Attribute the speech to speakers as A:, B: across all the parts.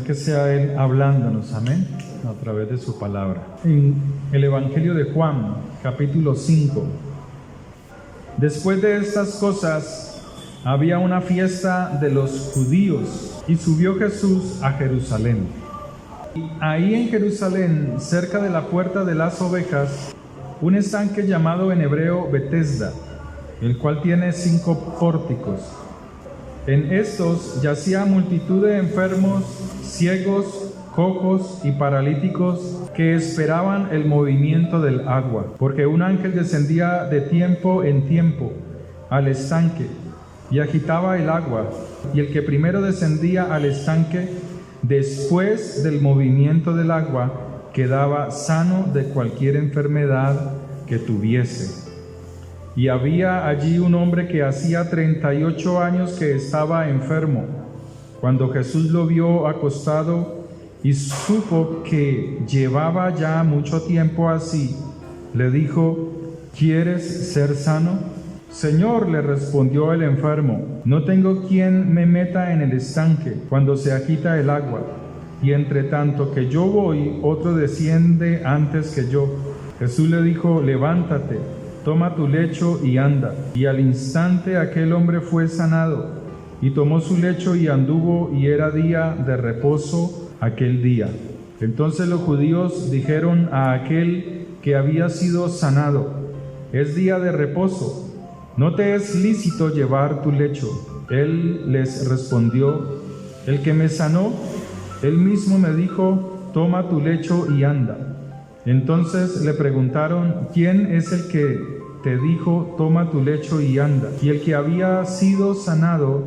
A: que sea Él hablándonos, amén, a través de su palabra. En el Evangelio de Juan, capítulo 5. Después de estas cosas, había una fiesta de los judíos, y subió Jesús a Jerusalén. Y ahí en Jerusalén, cerca de la puerta de las ovejas, un estanque llamado en hebreo Betesda, el cual tiene 5 pórticos. En estos yacía multitud de enfermos, ciegos, cojos y paralíticos que esperaban el movimiento del agua, porque un ángel descendía de tiempo en tiempo al estanque y agitaba el agua, y el que primero descendía al estanque, después del movimiento del agua, quedaba sano de cualquier enfermedad que tuviese. Y había allí un hombre que hacía 38 años que estaba enfermo. Cuando Jesús lo vio acostado y supo que llevaba ya mucho tiempo así, le dijo: ¿Quieres ser sano? Señor, le respondió el enfermo, no tengo quien me meta en el estanque cuando se agita el agua, y entre tanto que yo voy, otro desciende antes que yo. Jesús le dijo: levántate, toma tu lecho y anda. Y al instante aquel hombre fue sanado, y tomó su lecho y anduvo, y era día de reposo aquel día. Entonces los judíos dijeron a aquel que había sido sanado: es día de reposo, ¿no te es lícito llevar tu lecho? Él les respondió: el que me sanó, él mismo me dijo: toma tu lecho y anda. Entonces le preguntaron: ¿quién es el que te dijo: toma tu lecho y anda? Y el que había sido sanado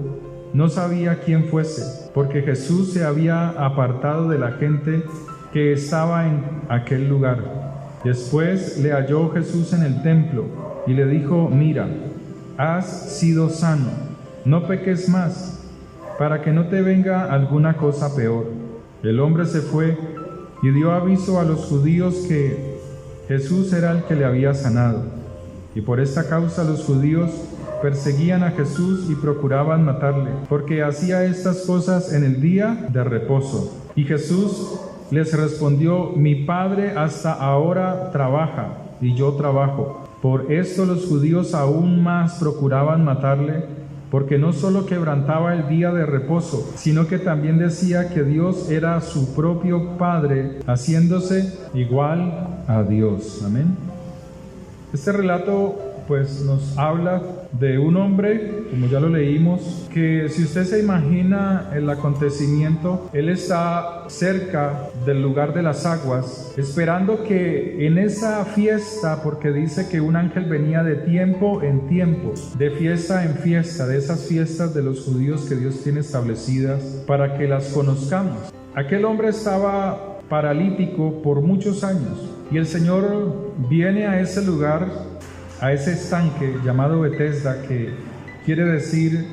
A: no sabía quién fuese, porque Jesús se había apartado de la gente que estaba en aquel lugar. Después le halló Jesús en el templo y le dijo: mira, has sido sano, no peques más, para que no te venga alguna cosa peor. El hombre se fue y dio aviso a los judíos que Jesús era el que le había sanado. Y por esta causa los judíos perseguían a Jesús y procuraban matarle, porque hacía estas cosas en el día de reposo. Y Jesús les respondió: mi Padre hasta ahora trabaja, y yo trabajo. Por esto los judíos aún más procuraban matarle, porque no solo quebrantaba el día de reposo, sino que también decía que Dios era su propio Padre, haciéndose igual a Dios. Amén. Este relato pues nos habla de un hombre, como ya lo leímos, que si usted se imagina el acontecimiento, él está cerca del lugar de las aguas, esperando que en esa fiesta, porque dice que un ángel venía de tiempo en tiempo, de fiesta en fiesta, de esas fiestas de los judíos que Dios tiene establecidas para que las conozcamos. Aquel hombre estaba paralítico por muchos años y el Señor viene a ese lugar, a ese estanque llamado Betesda, que quiere decir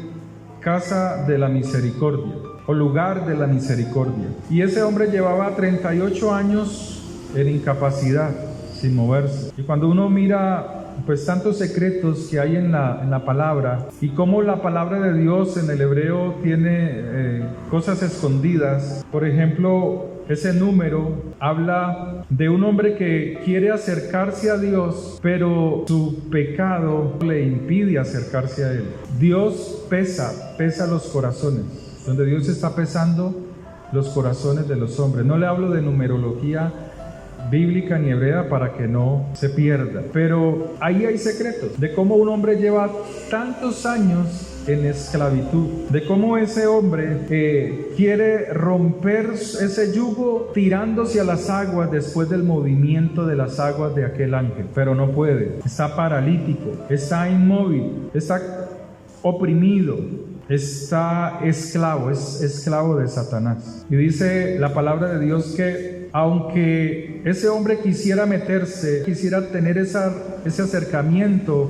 A: casa de la misericordia o lugar de la misericordia. Y ese hombre llevaba 38 años en incapacidad, sin moverse. Y cuando uno mira pues tantos secretos que hay en la palabra, y cómo la palabra de Dios en el hebreo tiene cosas escondidas, por ejemplo, ese número habla de un hombre que quiere acercarse a Dios, pero su pecado le impide acercarse a Él. Dios pesa los corazones, donde Dios está pesando los corazones de los hombres. No le hablo de numerología bíblica ni hebrea para que no se pierda, pero ahí hay secretos de cómo un hombre lleva tantos años en esclavitud, de cómo ese hombre quiere romper ese yugo tirándose a las aguas después del movimiento de las aguas de aquel ángel, pero no puede, está paralítico, está inmóvil, está oprimido, está esclavo, es esclavo de Satanás. Y dice la palabra de Dios que aunque ese hombre quisiera meterse, quisiera tener ese acercamiento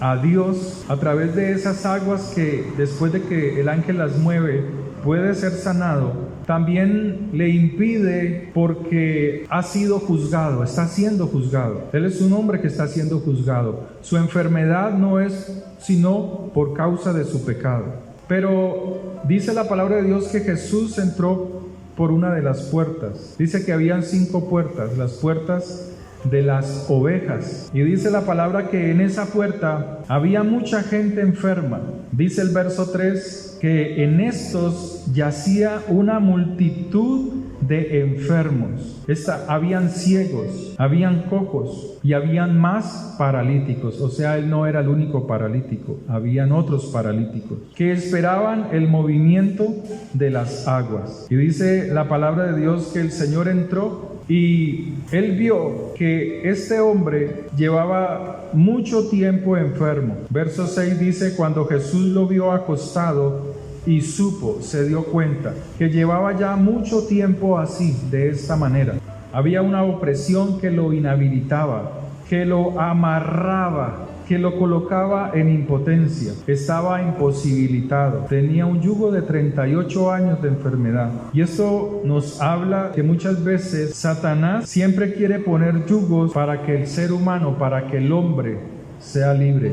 A: a Dios a través de esas aguas que después de que el ángel las mueve puede ser sanado, también le impide porque ha sido juzgado, está siendo juzgado. Él es un hombre que está siendo juzgado. Su enfermedad no es sino por causa de su pecado. Pero dice la palabra de Dios que Jesús entró por una de las puertas. Dice que habían 5 puertas, las puertas de las ovejas. Y dice la palabra que en esa puerta había mucha gente enferma. Dice el verso 3 que en estos yacía una multitud de enfermos. Habían ciegos, habían cojos y habían más paralíticos. O sea, él no era el único paralítico, habían otros paralíticos que esperaban el movimiento de las aguas. Y dice la palabra de Dios que el Señor entró y él vio que este hombre llevaba mucho tiempo enfermo. Verso 6 dice: cuando Jesús lo vio acostado y se dio cuenta que llevaba ya mucho tiempo así, de esta manera. Había una opresión que lo inhabilitaba, que lo amarraba, que lo colocaba en impotencia. Estaba imposibilitado. Tenía un yugo de 38 años de enfermedad. Y esto nos habla que muchas veces Satanás siempre quiere poner yugos para que el ser humano, para que el hombre sea libre,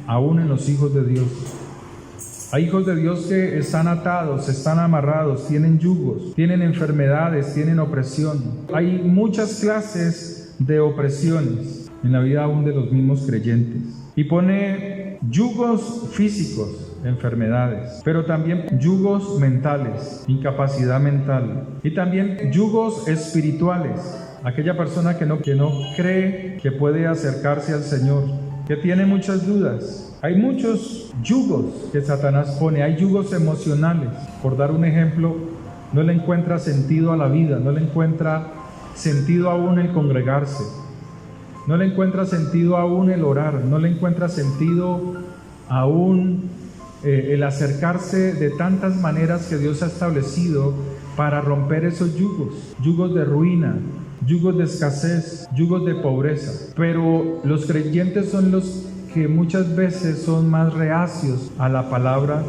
A: aún en los hijos de Dios. Hay hijos de Dios que están atados, están amarrados, tienen yugos, tienen enfermedades, tienen opresión. Hay muchas clases de opresiones en la vida aún de los mismos creyentes. Y pone yugos físicos, enfermedades, pero también yugos mentales, incapacidad mental, y también yugos espirituales. Aquella persona que no cree que puede acercarse al Señor, que tiene muchas dudas. Hay muchos yugos que Satanás pone, hay yugos emocionales. Por dar un ejemplo, no le encuentra sentido a la vida, no le encuentra sentido aún el congregarse, no le encuentra sentido aún el orar, no le encuentra sentido aún el acercarse de tantas maneras que Dios ha establecido para romper esos yugos de ruina, yugos de escasez, yugos de pobreza. Pero los creyentes son los que muchas veces son más reacios a la palabra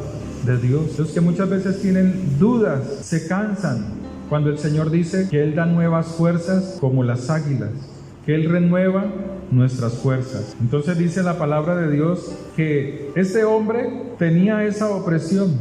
A: de Dios, los que muchas veces tienen dudas, se cansan cuando el Señor dice que Él da nuevas fuerzas como las águilas, que Él renueva nuestras fuerzas. Entonces dice la palabra de Dios que este hombre tenía esa opresión,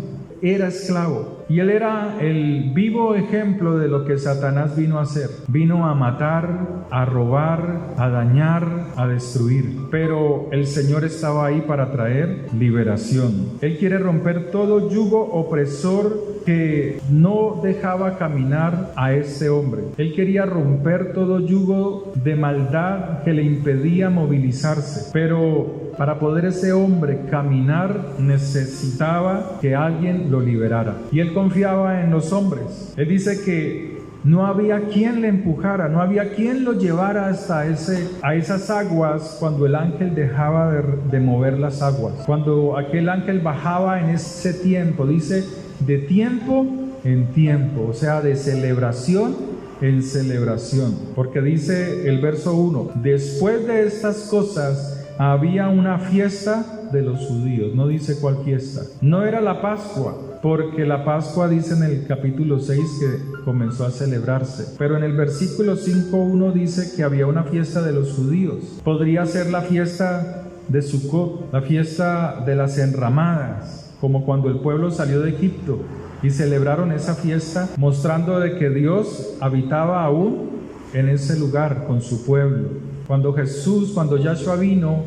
A: era esclavo, y él era el vivo ejemplo de lo que Satanás vino a hacer. Vino a matar, a robar, a dañar, a destruir. Pero el Señor estaba ahí para traer liberación. Él quiere romper todo yugo opresor que no dejaba caminar a este hombre. Él quería romper todo yugo de maldad que le impedía movilizarse. Pero para poder ese hombre caminar necesitaba que alguien lo liberara. Y él confiaba en los hombres. Él dice que no había quien le empujara, no había quien lo llevara hasta a esas aguas cuando el ángel dejaba de mover las aguas. Cuando aquel ángel bajaba en ese tiempo, dice, de tiempo en tiempo, o sea, de celebración en celebración. Porque dice el verso 1, después de estas cosas había una fiesta de los judíos. No dice cuál fiesta. No era la Pascua, porque la Pascua dice en el capítulo 6 que comenzó a celebrarse. Pero en el versículo 5:1 dice que había una fiesta de los judíos. Podría ser la fiesta de Sucot, la fiesta de las enramadas, como cuando el pueblo salió de Egipto y celebraron esa fiesta, mostrando de que Dios habitaba aún en ese lugar con su pueblo. Cuando Yahshua vino,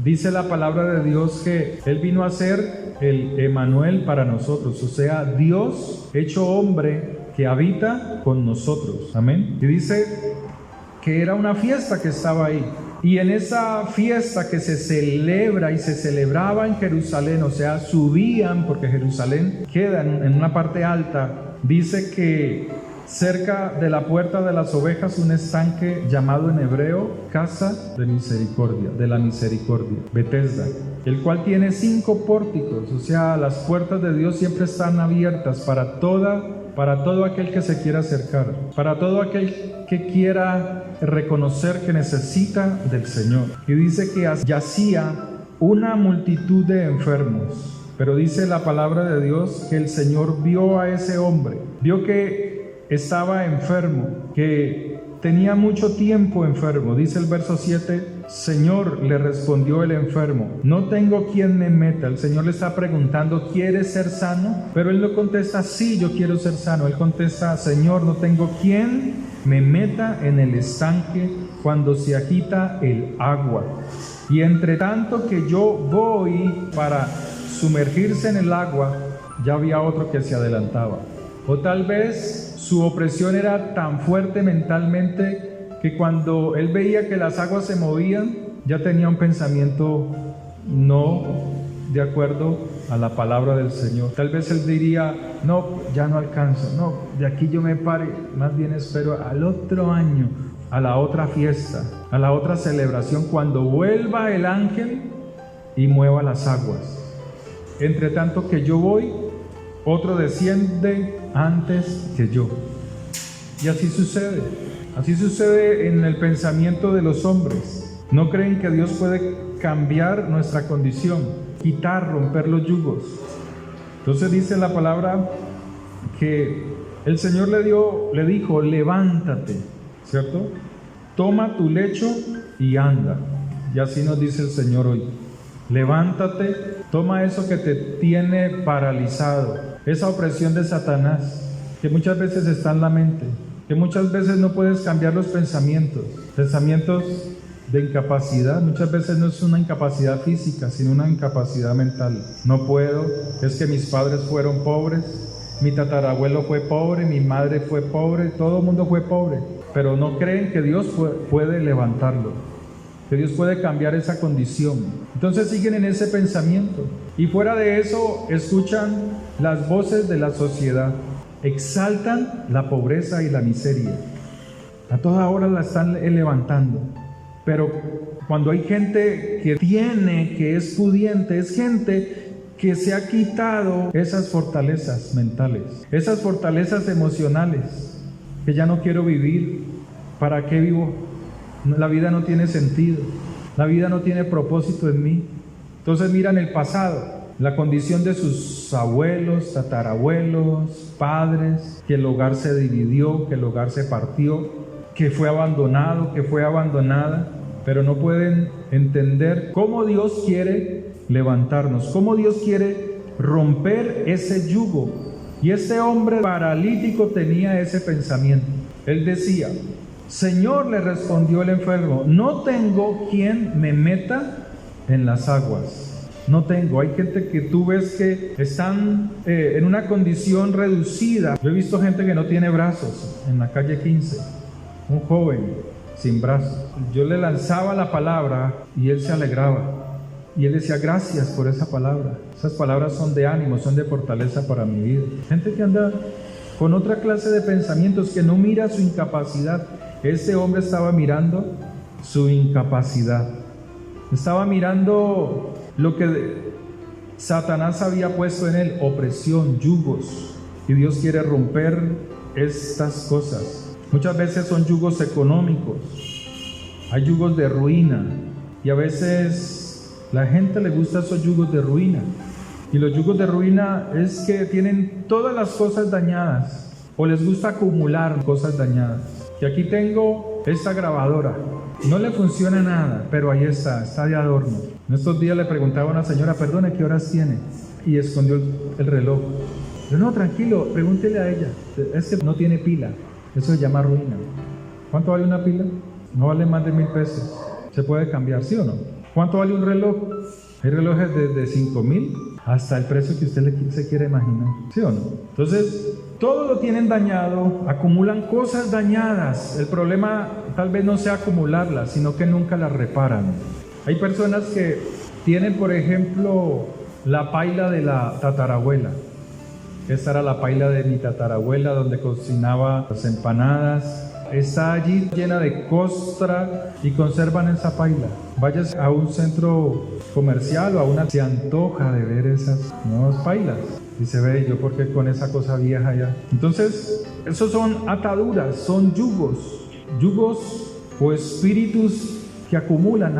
A: dice la palabra de Dios que Él vino a ser el Emanuel para nosotros, o sea, Dios hecho hombre que habita con nosotros. Amén. Y dice que era una fiesta que estaba ahí. Y en esa fiesta que se celebra y se celebraba en Jerusalén, o sea, subían, porque Jerusalén queda en una parte alta, dice que cerca de la puerta de las ovejas un estanque llamado en hebreo Casa de Misericordia, de la Misericordia, Betesda, el cual tiene 5 pórticos, o sea, las puertas de Dios siempre están abiertas para todo aquel que se quiera acercar, para todo aquel que quiera reconocer que necesita del Señor. Y dice que yacía una multitud de enfermos, pero dice la palabra de Dios que el Señor vio a ese hombre, vio que estaba enfermo, que tenía mucho tiempo enfermo. Dice el verso 7 Señor, le respondió el enfermo, no tengo quien me meta. El Señor le está preguntando, ¿quieres ser sano? Pero él no contesta, sí, yo quiero ser sano. Él contesta, Señor, no tengo quien me meta en el estanque cuando se agita el agua. Y entre tanto que yo voy para sumergirse en el agua, ya había otro que se adelantaba. O tal vez su opresión era tan fuerte mentalmente que cuando él veía que las aguas se movían, ya tenía un pensamiento no de acuerdo a la palabra del Señor. Tal vez él diría, no, ya no alcanzo, no, de aquí yo me pare, más bien espero al otro año, a la otra fiesta, a la otra celebración, cuando vuelva el ángel y mueva las aguas. Entre tanto que yo voy, otro desciende antes que yo. Y así sucede. Así sucede en el pensamiento de los hombres. No creen que Dios puede cambiar nuestra condición, quitar, romper los yugos. Entonces dice la palabra que el Señor le dijo, levántate, ¿cierto? Toma tu lecho y anda. Y así nos dice el Señor hoy. Levántate, toma eso que te tiene paralizado, esa opresión de Satanás, que muchas veces está en la mente, que muchas veces no puedes cambiar los pensamientos de incapacidad. Muchas veces no es una incapacidad física, sino una incapacidad mental. No puedo, es que mis padres fueron pobres, mi tatarabuelo fue pobre, mi madre fue pobre, todo el mundo fue pobre, pero no creen que Dios puede levantarlo, que Dios puede cambiar esa condición. Entonces siguen en ese pensamiento y fuera de eso escuchan las voces de la sociedad. Exaltan la pobreza y la miseria. A toda hora la están levantando. Pero cuando hay gente que es pudiente, es gente que se ha quitado esas fortalezas mentales, esas fortalezas emocionales, que ya no quiero vivir. ¿Para qué vivo? La vida no tiene sentido. La vida no tiene propósito en mí. Entonces miran el pasado, la condición de sus abuelos, tatarabuelos, padres, que el hogar se dividió, que el hogar se partió, que fue abandonado, que fue abandonada, pero no pueden entender cómo Dios quiere levantarnos, cómo Dios quiere romper ese yugo. Y este hombre paralítico tenía ese pensamiento. Él decía, Señor, le respondió el enfermo, no tengo quien me meta en las aguas. No tengo. Hay gente que tú ves que están en una condición reducida. Yo he visto gente que no tiene brazos en la calle 15, un joven sin brazos. Yo le lanzaba la palabra y él se alegraba y él decía, gracias por esa palabra. Esas palabras son de ánimo, son de fortaleza para mi vida. Gente que anda con otra clase de pensamientos, que no mira su incapacidad. Este hombre estaba mirando su incapacidad, estaba mirando lo que Satanás había puesto en él, opresión, yugos, y Dios quiere romper estas cosas. Muchas veces son yugos económicos, hay yugos de ruina, y a veces la gente le gusta esos yugos de ruina, y los yugos de ruina es que tienen todas las cosas dañadas, o les gusta acumular cosas dañadas. Y aquí tengo esta grabadora, no le funciona nada, pero ahí está de adorno. En estos días le preguntaba a una señora, perdone, ¿qué horas tiene? Y escondió el reloj. Yo, no, tranquilo, pregúntele a ella, es que no tiene pila, eso se llama ruina. ¿Cuánto vale una pila? No vale más de 1,000 pesos. ¿Se puede cambiar, sí o no? ¿Cuánto vale un reloj? Hay relojes desde 5,000 hasta el precio que usted se quiera imaginar, ¿sí o no? Entonces, todo lo tienen dañado, acumulan cosas dañadas. El problema tal vez no sea acumularlas, sino que nunca las reparan. Hay personas que tienen, por ejemplo, la paila de la tatarabuela. Esta era la paila de mi tatarabuela, donde cocinaba las empanadas. Está allí llena de costra y conservan esa paila. Vayas a un centro comercial o a una, se antoja de ver esas nuevas pailas. Y se ve, yo porque con esa cosa vieja ya. Entonces, esos son ataduras, son yugos o espíritus que acumulan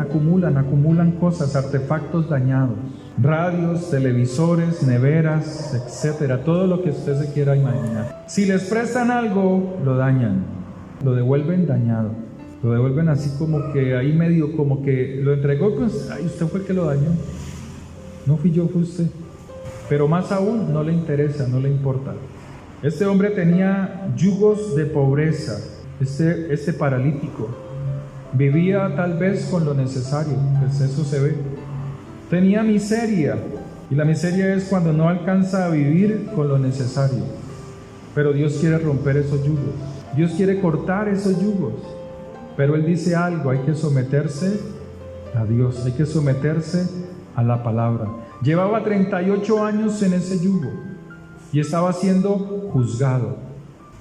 A: cosas, artefactos dañados, radios, televisores, neveras, etcétera, todo lo que usted se quiera imaginar. Si les prestan algo, lo dañan, lo devuelven dañado. Lo devuelven así como que ahí medio, como que lo entregó, pues, ay, usted fue el que lo dañó. No fui yo, fue usted. Pero más aún, no le interesa, no le importa. Este hombre tenía yugos de pobreza, este paralítico. Vivía tal vez con lo necesario, pues eso se ve. Tenía miseria, y la miseria es cuando no alcanza a vivir con lo necesario. Pero Dios quiere romper esos yugos. Dios quiere cortar esos yugos. Pero Él dice algo, hay que someterse a Dios, hay que someterse a la palabra. Llevaba 38 años en ese yugo y estaba siendo juzgado.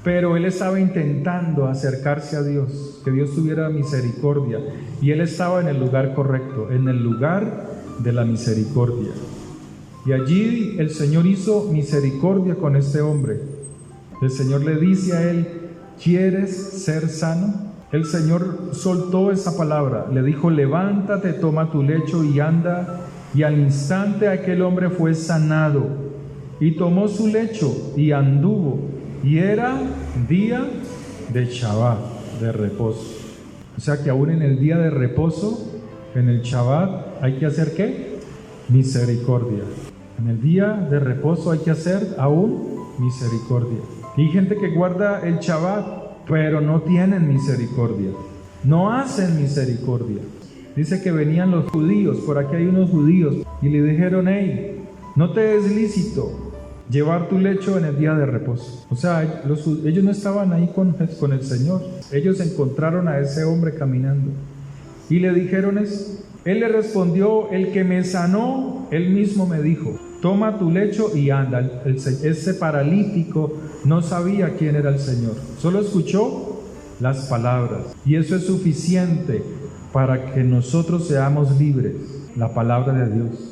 A: Pero él estaba intentando acercarse a Dios, que Dios tuviera misericordia. Y él estaba en el lugar correcto, en el lugar de la misericordia. Y allí el Señor hizo misericordia con este hombre. El Señor le dice a él, ¿quieres ser sano? El Señor soltó esa palabra, le dijo, levántate, toma tu lecho y anda. Y al instante aquel hombre fue sanado, y tomó su lecho y anduvo. Y era día de Shabbat, de reposo. O sea que aún en el día de reposo, en el Shabbat, hay que hacer ¿qué? Misericordia. En el día de reposo hay que hacer aún misericordia. Y hay gente que guarda el Shabbat, pero no tienen misericordia. No hacen misericordia. Dice que venían los judíos, por aquí hay unos judíos, y le dijeron, hey, no te es lícito llevar tu lecho en el día de reposo. O sea, ellos no estaban ahí con el Señor. Ellos encontraron a ese hombre caminando y le dijeron eso. Él le respondió, el que me sanó, él mismo me dijo, toma tu lecho y anda. Ese paralítico no sabía quién era el Señor, solo escuchó las palabras. Y eso es suficiente para que nosotros seamos libres, la palabra de Dios.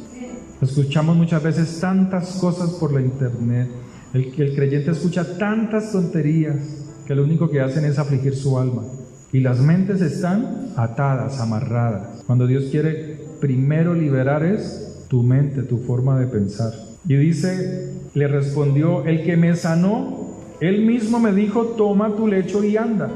A: Escuchamos muchas veces tantas cosas por la internet. El creyente escucha tantas tonterías que lo único que hacen es afligir su alma. Y las mentes están atadas, amarradas. Cuando Dios quiere primero liberar es tu mente, tu forma de pensar. Y dice, le respondió, el que me sanó, él mismo me dijo, toma tu lecho y anda.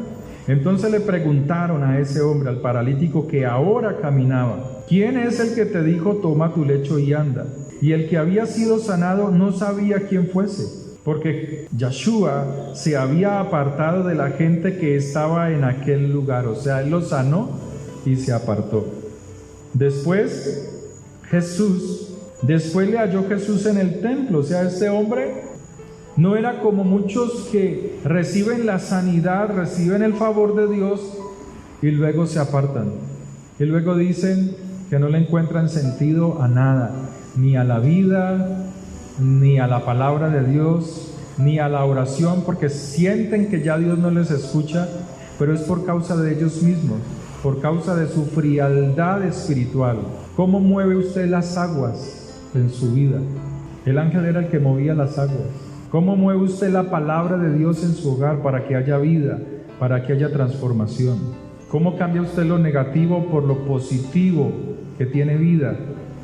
A: Entonces le preguntaron a ese hombre, al paralítico que ahora caminaba, ¿quién es el que te dijo, toma tu lecho y anda? Y el que había sido sanado no sabía quién fuese, porque Yeshua se había apartado de la gente que estaba en aquel lugar. O sea, él lo sanó y se apartó. Después le halló Jesús en el templo. O sea, este hombre no era como muchos que reciben la sanidad, reciben el favor de Dios y luego se apartan. Y luego dicen que no le encuentran sentido a nada, ni a la vida, ni a la palabra de Dios, ni a la oración, porque sienten que ya Dios no les escucha, pero es por causa de ellos mismos, por causa de su frialdad espiritual. ¿Cómo mueve usted las aguas en su vida? El ángel era el que movía las aguas. ¿Cómo mueve usted la palabra de Dios en su hogar para que haya vida, para que haya transformación? ¿Cómo cambia usted lo negativo por lo positivo que tiene vida,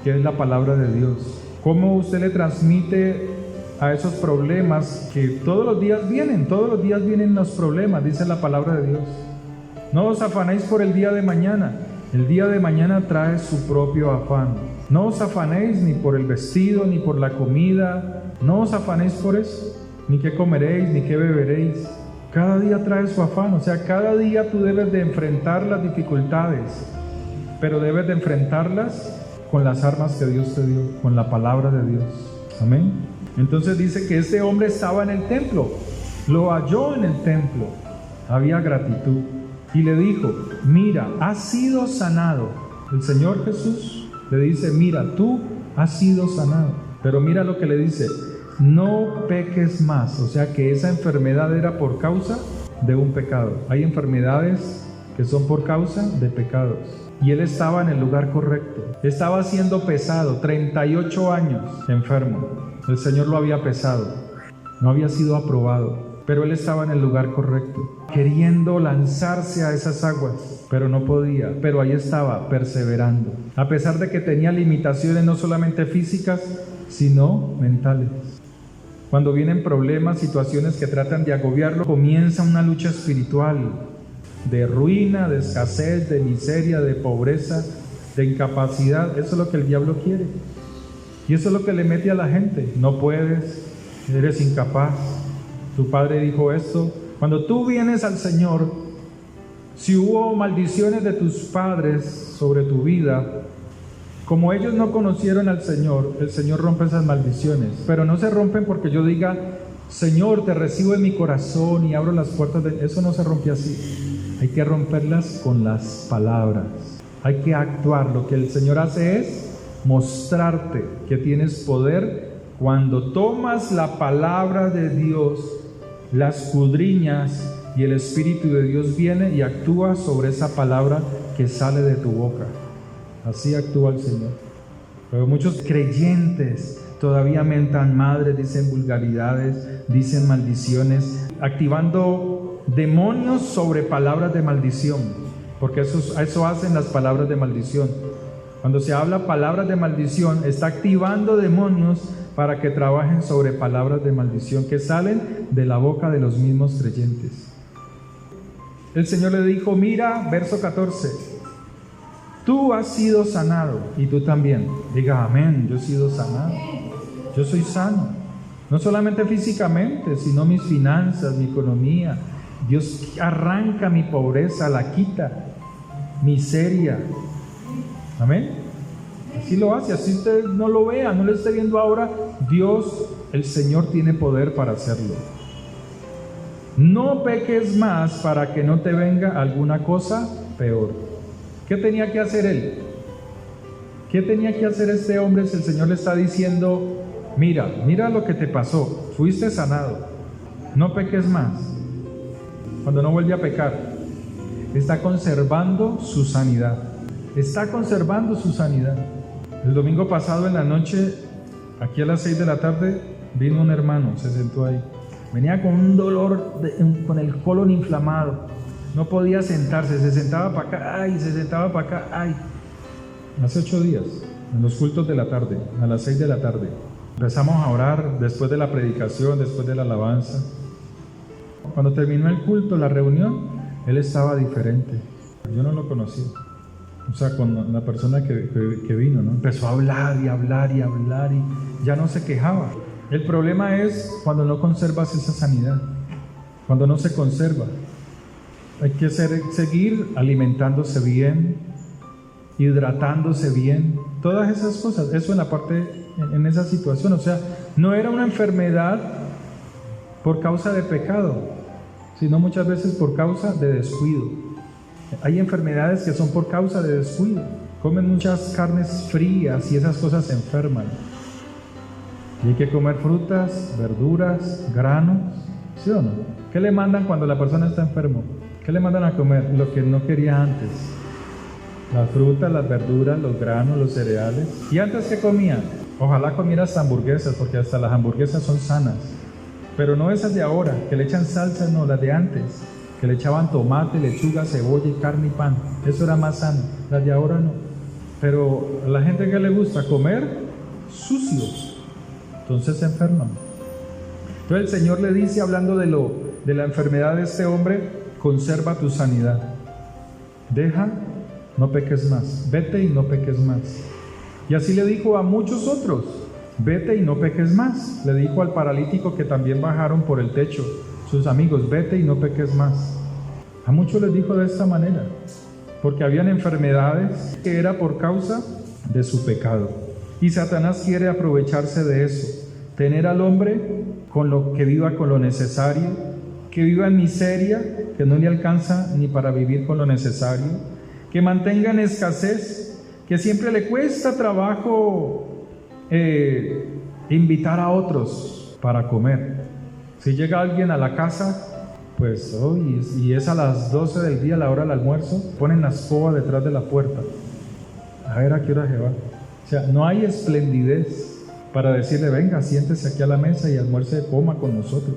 A: que es la palabra de Dios? ¿Cómo usted le transmite a esos problemas que todos los días vienen los problemas, dice la palabra de Dios? No os afanéis por el día de mañana. El día de mañana trae su propio afán. No os afanéis ni por el vestido, ni por la comida. No os afanéis por eso, ni qué comeréis, ni qué beberéis. Cada día trae su afán. O sea, cada día tú debes de enfrentar las dificultades, pero debes de enfrentarlas con las armas que Dios te dio, con la palabra de Dios. Amén. Entonces dice que este hombre estaba en el templo, lo halló en el templo, había gratitud. Y le dijo, mira, has sido sanado. El Señor Jesús le dice, mira, tú has sido sanado. Pero mira lo que le dice, no peques más. O sea que esa enfermedad era por causa de un pecado. Hay enfermedades que son por causa de pecados. Y él estaba en el lugar correcto. Estaba siendo pesado, 38 años enfermo. El Señor lo había pesado. No había sido aprobado. Pero él estaba en el lugar correcto, queriendo lanzarse a esas aguas, pero no podía. Pero ahí estaba, perseverando, a pesar de que tenía limitaciones no solamente físicas, sino mentales. Cuando vienen problemas, situaciones que tratan de agobiarlo, comienza una lucha espiritual. de ruina, de escasez, de miseria, de pobreza, de incapacidad. Eso es lo que el diablo quiere. Y eso es lo que le mete a la gente. No puedes, eres incapaz. Tu padre dijo esto. Cuando tú vienes al Señor, si hubo maldiciones de tus padres sobre tu vida, como ellos no conocieron al Señor, el Señor rompe esas maldiciones. Pero no se rompen porque yo diga, Señor, te recibo en mi corazón y abro las puertas de... Eso no se rompe así. Hay que romperlas con las palabras. Hay que actuar. Lo que el Señor hace es mostrarte que tienes poder cuando tomas la palabra de Dios, la escudriñas y el Espíritu de Dios viene y actúa sobre esa palabra que sale de tu boca. Así actúa el Señor. Pero muchos creyentes todavía mentan madres, dicen vulgaridades, dicen maldiciones, activando demonios sobre palabras de maldición, porque eso hacen las palabras de maldición. Cuando se habla palabras de maldición, está activando demonios para que trabajen sobre palabras de maldición que salen de la boca de los mismos creyentes. El Señor le dijo, mira, verso 14, tú has sido sanado y tú también. Diga amén, yo he sido sanado. Yo soy sano, no solamente físicamente, sino mis finanzas, mi economía. Dios arranca mi pobreza, la quita, miseria. Amén. Así lo hace, así usted no lo vea, no lo esté viendo ahora. Dios, el Señor, tiene poder para hacerlo. No peques más para que no te venga alguna cosa peor. ¿Qué tenía que hacer él? ¿Qué tenía que hacer este hombre si el Señor le está diciendo, mira lo que te pasó, fuiste sanado, no peques más? Cuando no vuelve a pecar, está conservando su sanidad. Está conservando su sanidad. El domingo pasado en la noche, aquí a las 6 de la tarde, vino un hermano, se sentó ahí. Venía con un dolor, con el colon inflamado. No podía sentarse, se sentaba para acá, ay, se sentaba para acá, ay. Hace 8 días, en los cultos de la tarde, a las 6 de la tarde. Empezamos a orar después de la predicación, después de la alabanza. Cuando terminó el culto, la reunión, él estaba diferente. Yo no lo conocía. O sea, con la persona que vino, ¿no? Empezó a hablar y hablar y hablar y ya no se quejaba. El problema es cuando no conservas esa sanidad, cuando no se conserva. Hay que seguir alimentándose bien, hidratándose bien, todas esas cosas. Eso en esa situación. O sea, no era una enfermedad por causa de pecado, sino muchas veces por causa de descuido. Hay enfermedades que son por causa de descuido. Comen muchas carnes frías y esas cosas se enferman. Y hay que comer frutas, verduras, granos, ¿sí o no? ¿Qué le mandan cuando la persona está enfermo? ¿Qué le mandan a comer? Lo que no quería antes. Las frutas, las verduras, los granos, los cereales. ¿Y antes qué comía? Ojalá comiera hasta hamburguesas, porque hasta las hamburguesas son sanas. Pero no esas de ahora, que le echan salsa, no, las de antes. Que le echaban tomate, lechuga, cebolla y carne y pan. Eso era más sano. Las de ahora no. Pero a la gente que le gusta comer sucio, entonces se enferman. Entonces el Señor le dice, hablando de la enfermedad de este hombre, conserva tu sanidad. Deja, no peques más. Vete y no peques más. Y así le dijo a muchos otros, vete y no peques más. Le dijo al paralítico que también bajaron por el techo, sus amigos, vete y no peques más. A muchos les dijo de esta manera, porque habían enfermedades que era por causa de su pecado. Y Satanás quiere aprovecharse de eso, tener al hombre que viva con lo necesario, que viva en miseria, que no le alcanza ni para vivir con lo necesario, que mantenga en escasez, que siempre le cuesta trabajo invitar a otros para comer. Si llega alguien a la casa, pues y es a las 12 del día, a la hora del almuerzo, ponen la escoba detrás de la puerta. A ver a qué hora se va. O sea, no hay esplendidez para decirle, venga, siéntese aquí a la mesa y almuerce, coma con nosotros.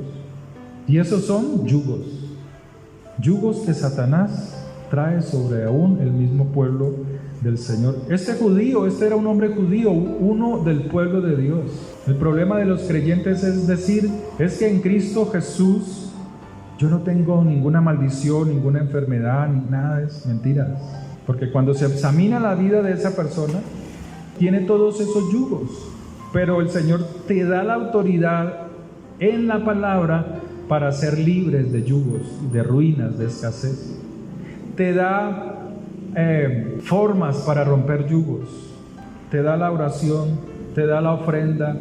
A: Y esos son yugos que Satanás trae sobre aún el mismo pueblo del Señor. Este era un hombre judío, uno del pueblo de Dios. El problema de los creyentes es que en Cristo Jesús yo no tengo ninguna maldición, ninguna enfermedad, ni nada, es mentiras. Porque cuando se examina la vida de esa persona, tiene todos esos yugos. Pero el Señor te da la autoridad en la palabra para ser libres de yugos, de ruinas, de escasez. Te da formas para romper yugos. Te da la oración, te da la ofrenda,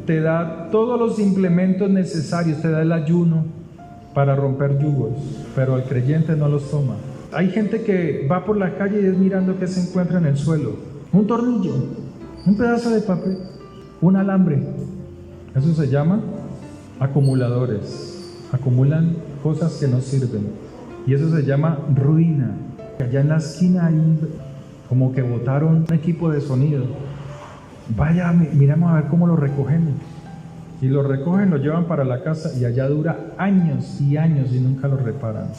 A: te da todos los implementos necesarios, te da el ayuno para romper yugos, pero el creyente no los toma. Hay gente que va por la calle y es mirando qué se encuentra en el suelo. Un tornillo, un pedazo de papel, un alambre. Eso se llama acumuladores. Acumulan cosas que no sirven. Y eso se llama ruina. Allá en la esquina hay como que botaron un equipo de sonido. Vaya, miramos a ver cómo lo recogemos. Y lo recogen, lo llevan para la casa y allá dura años y años y nunca lo reparan.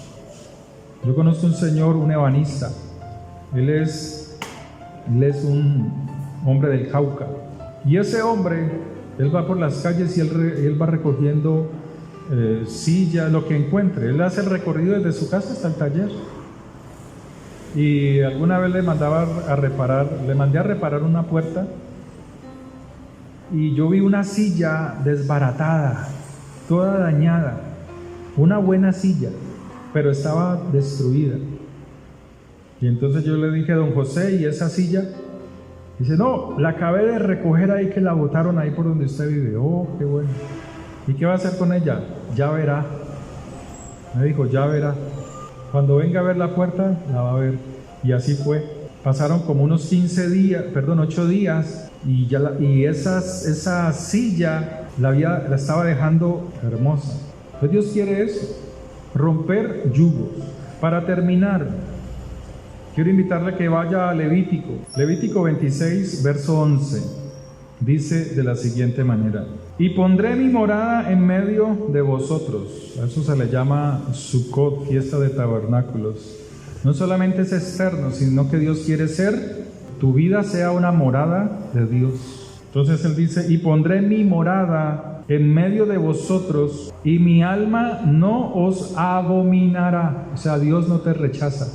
A: Yo conozco un señor, un ebanista. Él es un hombre del Cauca. Y ese hombre, él va por las calles y él va recogiendo sillas, lo que encuentre. Él hace el recorrido desde su casa hasta el taller. Y alguna vez le mandé a reparar una puerta. Y yo vi una silla desbaratada, toda dañada, una buena silla, pero estaba destruida. Y entonces yo le dije a don José, ¿y esa silla? Dice, no, la acabé de recoger ahí, que la botaron ahí por donde usted vive. Oh, qué bueno. ¿Y qué va a hacer con ella? Ya verá. Me dijo, ya verá. Cuando venga a ver la puerta, la va a ver. Y así fue. Pasaron como unos 8 días. Y esa silla la estaba dejando hermosa. Entonces Dios quiere eso, romper yugos. Para terminar, quiero invitarle a que vaya a Levítico 26, verso 11. Dice de la siguiente manera: y pondré mi morada en medio de vosotros. A eso se le llama Sukkot, fiesta de tabernáculos. No solamente es externo, sino que Dios quiere tu vida sea una morada de Dios. Entonces Él dice, y pondré mi morada en medio de vosotros, y mi alma no os abominará. O sea, Dios no te rechaza.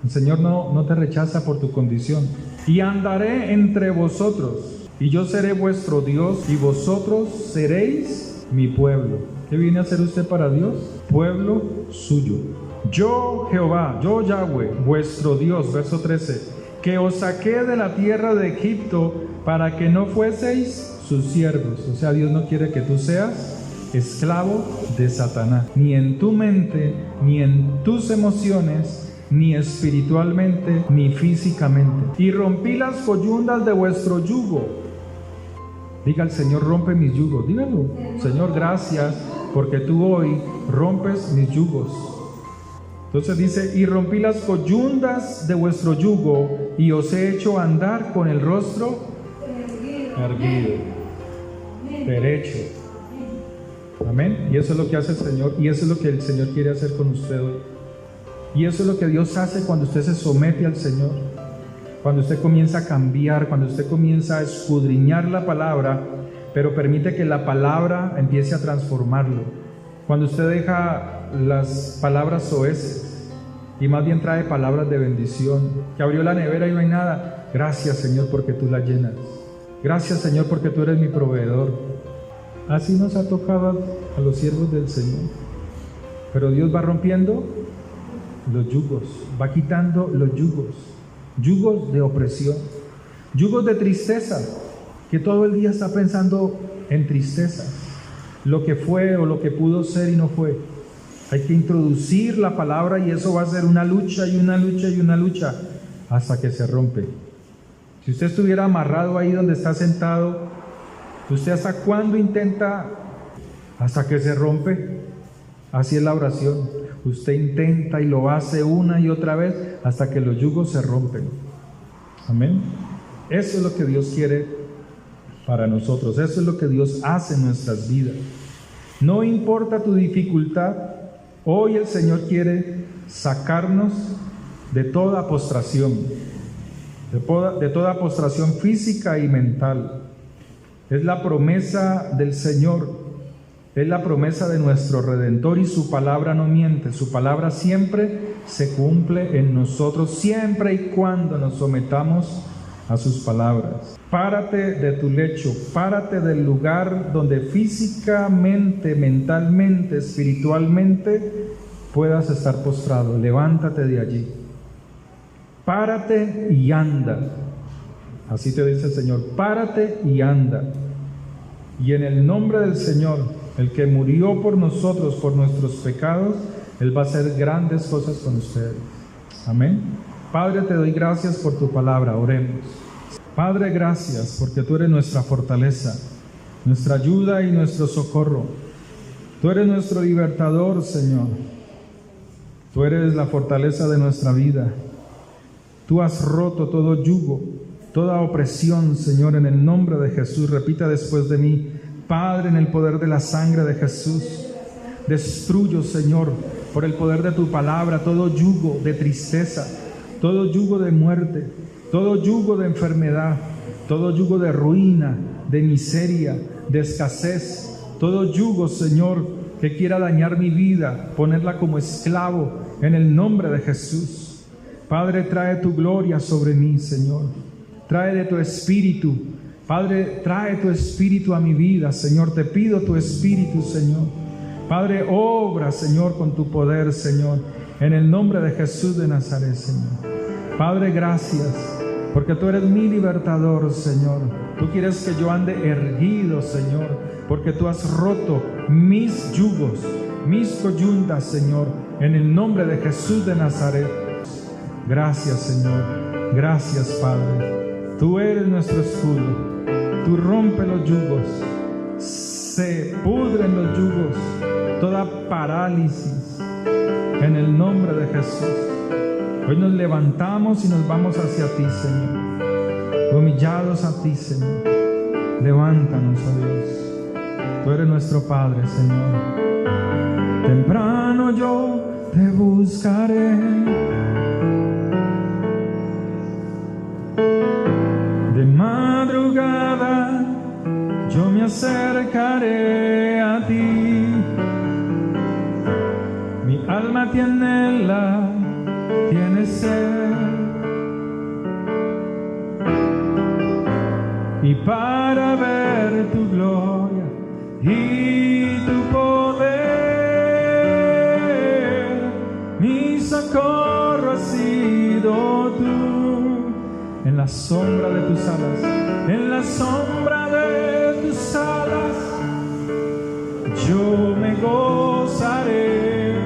A: El Señor no te rechaza por tu condición. Y andaré entre vosotros, y yo seré vuestro Dios, y vosotros seréis mi pueblo. ¿Qué viene a ser usted para Dios? Pueblo suyo. Yo Jehová, yo Yahweh, vuestro Dios, verso 13, que os saqué de la tierra de Egipto para que no fueseis sus siervos. O sea, Dios no quiere que tú seas esclavo de Satanás, ni en tu mente, ni en tus emociones, ni espiritualmente, ni físicamente. Y rompí las coyundas de vuestro yugo. Diga al Señor, rompe mis yugos. Dígalo, Señor, gracias porque tú hoy rompes mis yugos. Entonces dice, y rompí las coyundas de vuestro yugo, y os he hecho andar con el rostro erguido, derecho. Amén. Y eso es lo que hace el Señor, y eso es lo que el Señor quiere hacer con usted hoy. Y eso es lo que Dios hace cuando usted se somete al Señor, cuando usted comienza a cambiar, cuando usted comienza a escudriñar la palabra, pero permite que la palabra empiece a transformarlo. Cuando usted deja las palabras soeces y más bien trae palabras de bendición, que abrió la nevera y no hay nada. Gracias, Señor, porque tú la llenas. Gracias, Señor, porque tú eres mi proveedor. Así nos ha tocado a los siervos del Señor. Pero Dios va rompiendo los yugos, va quitando los yugos de opresión, yugos de tristeza, que todo el día está pensando en tristeza, lo que fue o lo que pudo ser y no fue. Hay que introducir la palabra y eso va a ser una lucha y una lucha y una lucha hasta que se rompe. Si usted estuviera amarrado ahí donde está sentado, ¿usted hasta cuándo intenta? Hasta que se rompe. Así es la oración. Usted intenta y lo hace una y otra vez hasta que los yugos se rompen. Amén. Eso es lo que Dios quiere para nosotros. Eso es lo que Dios hace en nuestras vidas. No importa tu dificultad, hoy el Señor quiere sacarnos de toda postración, de toda postración física y mental. Es la promesa del Señor Es la promesa de nuestro Redentor y su palabra no miente. Su palabra siempre se cumple en nosotros, siempre y cuando nos sometamos a sus palabras. Párate de tu lecho, párate del lugar donde físicamente, mentalmente, espiritualmente puedas estar postrado. Levántate de allí. Párate y anda. Así te dice el Señor, párate y anda. Y en el nombre del Señor, el que murió por nosotros, por nuestros pecados, Él va a hacer grandes cosas con ustedes. Amén. Padre, te doy gracias por tu palabra. Oremos. Padre, gracias porque tú eres nuestra fortaleza, nuestra ayuda y nuestro socorro. Tú eres nuestro libertador, Señor. Tú eres la fortaleza de nuestra vida. Tú has roto todo yugo, toda opresión, Señor, en el nombre de Jesús. Repita después de mí: Padre, en el poder de la sangre de Jesús, destruyo, Señor, por el poder de tu palabra, todo yugo de tristeza, todo yugo de muerte, todo yugo de enfermedad, todo yugo de ruina, de miseria, de escasez, todo yugo, Señor, que quiera dañar mi vida, ponerla como esclavo, en el nombre de Jesús. Padre, trae tu gloria sobre mí, Señor. Trae de tu espíritu. Padre, trae tu espíritu a mi vida, Señor. Te pido tu espíritu, Señor. Padre, obra, Señor, con tu poder, Señor, en el nombre de Jesús de Nazaret, Señor. Padre, gracias, porque tú eres mi libertador, Señor. Tú quieres que yo ande erguido, Señor, porque tú has roto mis yugos, mis coyuntas, Señor, en el nombre de Jesús de Nazaret. Gracias, Señor. Gracias, Padre. Tú eres nuestro escudo. Tú rompes los yugos. Se pudren los yugos. Toda parálisis. En el nombre de Jesús. Hoy nos levantamos y nos vamos hacia ti, Señor. Humillados a ti, Señor. Levántanos, oh Dios. Tú eres nuestro Padre, Señor. Temprano yo te buscaré. De madrugada yo me acercaré a ti. Mi alma tiene sed, y para ver tu gloria y tu poder, mi socorro ha sido tú. En la sombra de tus alas, en la sombra de tus alas, yo me gozaré.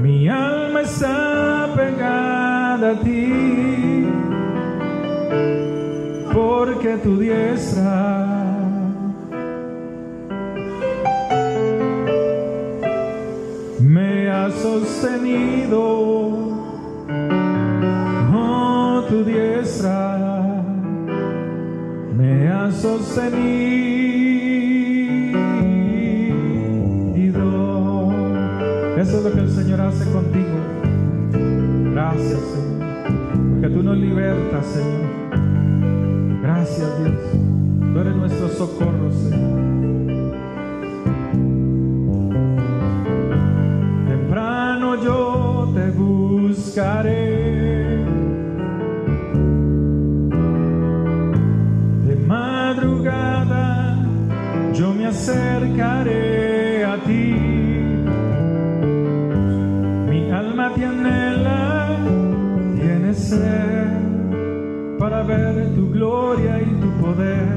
A: Mi alma está pegada a ti, porque tu diestra me ha sostenido. Tu diestra me ha sostenido. Eso es lo que el Señor hace contigo. Gracias, Señor, porque tú nos libertas, Señor. Gracias, Dios. Tú eres nuestro socorro, Señor. Temprano yo te buscaré. Yo me acercaré a ti. Mi alma tiene sed para ver tu gloria y tu poder,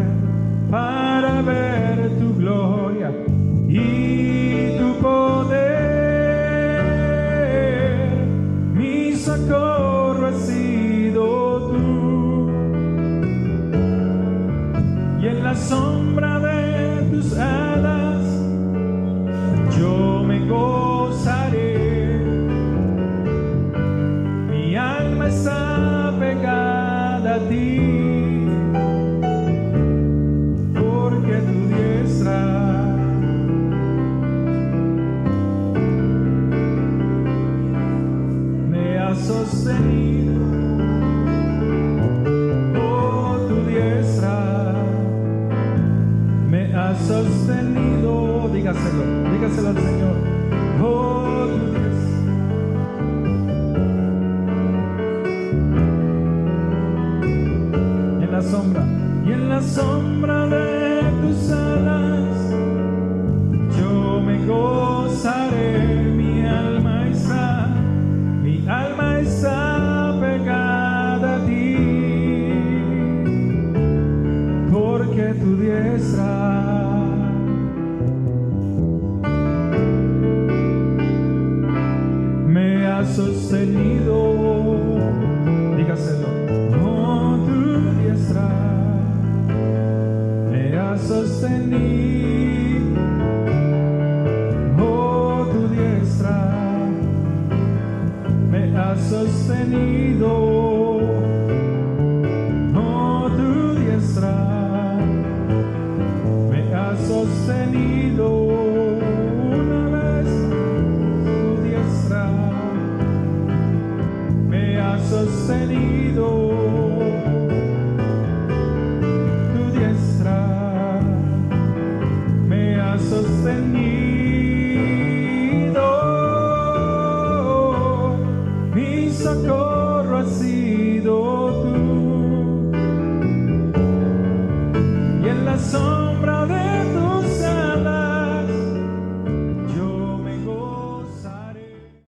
A: para ver tu gloria y tu poder. Mi socorro ha sido tú, y en la sombra de tus alas yo me gozaré. Mi alma está pegada a ti, porque tu diestra me ha sostenido. Oh, tu diestra me ha sostenido. has sostenido. Dígaselo. Oh, tu diestra me has sostenido. Oh, tu diestra me has sostenido. Oh, tu diestra me has sostenido. Una vez tu diestra me has sostenido. Tu diestra me has sostenido. Mi socorro ha sido